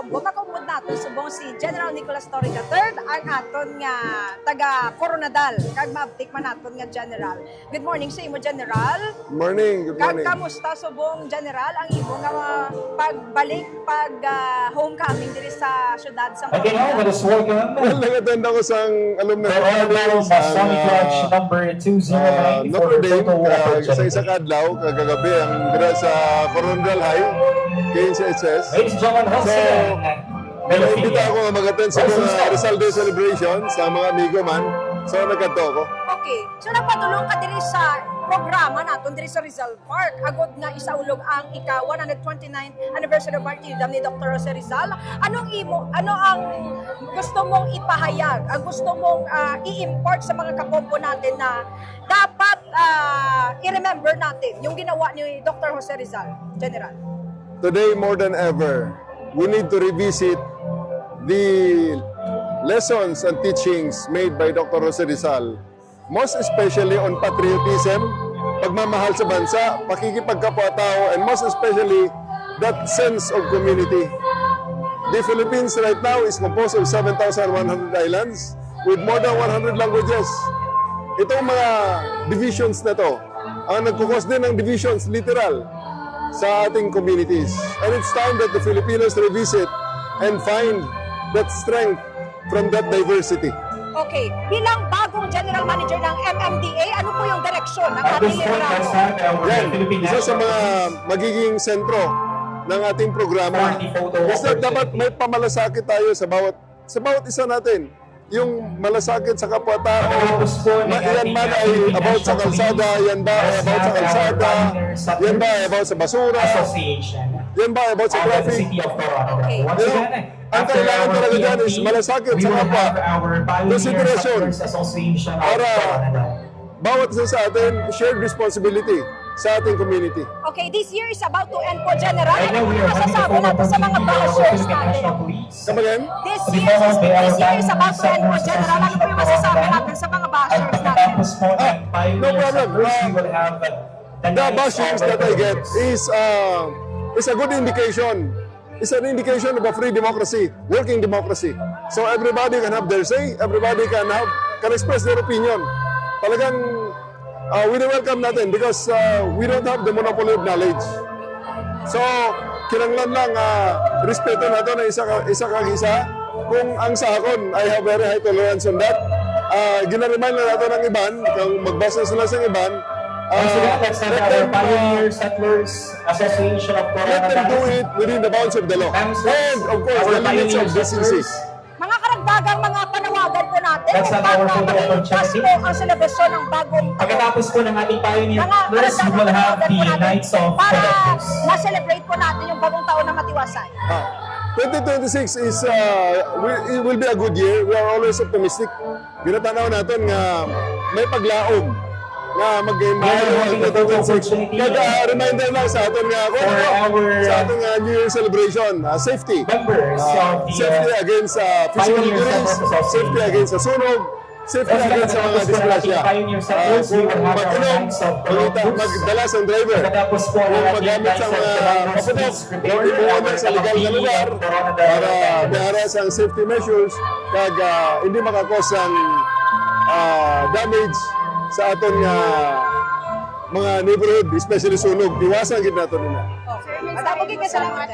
makombo nato subong si General Nicolas Torre III, ang aton nga taga Coronadal, kag maabtik man naton nga General. Good morning sa imo, General. Morning, good morning. Kamusta subong, General, ang imo nga pagbalik, homecoming diri sa syudad sa Again, let us welcome Well, nag-attend ako sa alumni the Honorable Masonic Lodge number 209 for Notre the Dame, total sa isa kadlaw, kagabi, ang dira sa Coronadal High, KNCHS. Ladies and gentlemen, once So, again, Naibita ako mag-attend sa mga Rizal Day celebration sa mga amigo man. So, nagkanto ako. Okay. So, napatulong ka diri sa programa naton diri sa Rizal Park. Agod na isaulog ang ika-129th anniversary of martyrdom ni Dr. Jose Rizal. Ano ang gusto mong ipahayag? Ang gusto mong i-import sa mga kapompo natin na dapat i-remember natin yung ginawa ni Dr. Jose Rizal, General? Today, more than ever, we need to revisit the lessons and teachings made by Dr. Jose Rizal, most especially on patriotism, pagmamahal sa bansa, pakikipagkapwa-tao, and most especially that sense of community. The Philippines right now is composed of 7,100 islands with more than 100 languages. Itong mga divisions na to, ang nagkukos din ng divisions, literal, sa ating communities. And it's time that the Filipinos revisit and find that strength from that diversity. Okay, bilang bagong general manager ng MMDA, ano po yung direksyon ng at ating this point, liderazgo? let's have our Yan, Philippine isa sa National mga magiging sentro ng ating programa. Basta dapat may pamalasakit tayo sa bawat isa natin. Yung malasakit sa kapwa-tao, yan man ay about sa kalsada, yan ba ay about sa kalsada, yan ba ay about sa basura, Association yan ba ay about sa of the traffic. City of Toronto. Okay. Once You know, again, ang after kailangan our talaga dyan is PNP, malasakit we sa will kapwa. have our Pioneer Consideration. Settlers Association of Para Toronto. bawat isa sa atin, shared responsibility sa ating community. Okay, this year is about to end po, General. Right Ano now, po we yung are having masasabi the natin sa mga bashers Philippine natin? National Police. Come again? This year is about to end po, General. Ano po yung masasabi natin sa mga At bashers natin? pagkatapos po ng Pioneer no problem. Settlers, we will have the The Knights bashings of that I get Pioneers. is a good indication. It's an indication of a free democracy, working democracy. So everybody can have their say, everybody can express their opinion. Talagang welcome natin because we don't have the monopoly of knowledge. So, kinanglan lang respeto nato na isa kag isa. Kung ang sa akon, I have very high tolerance on that. Ginaremind na nato ng iban, kung magbasa sila sa iban, Once again, let's have our Pioneer Settlers Association of let them do Toronto. it within the bounds of the law. And of course, Our the limits Pioneer of decency. Settlers. Mga karagdagang mga panawagan po natin That's kung an hour paano photo maliligtas opportunity. po ang selebasyon ng bagong taon. Pagkatapos po ng ating Pioneer Mga Settlers, we will have the Knights of para Columbus. ma-celebrate po natin yung bagong taon na matiwasay. 2026 is it will be a good year. We are always optimistic. Ginatanaw natin nga may paglaom nga mag-imbahay having a photo opportunity. Kada reminder lang sa atin nga sa ating New Year celebration, safety. Members of the Safety against physical Pioneer injuries, Settlers Association. safety against sa sunog, safety Once again, against sa mga pagkatapos po ng ating disgrasya. Pioneer Settlers, we will have our Mag-inom, Knights of Columbus. magdala sa driver. Pagkatapos po ng Kung ating magamit Knights sa of mga Columbus, papunok, please prepare hindi for mo our sa legal na lugar para biharas ang safety measures kag hindi makakos ang damage sa aton nga mga neighborhood, especially sunog. Iwasan gid nato nila. Okay. Salamat.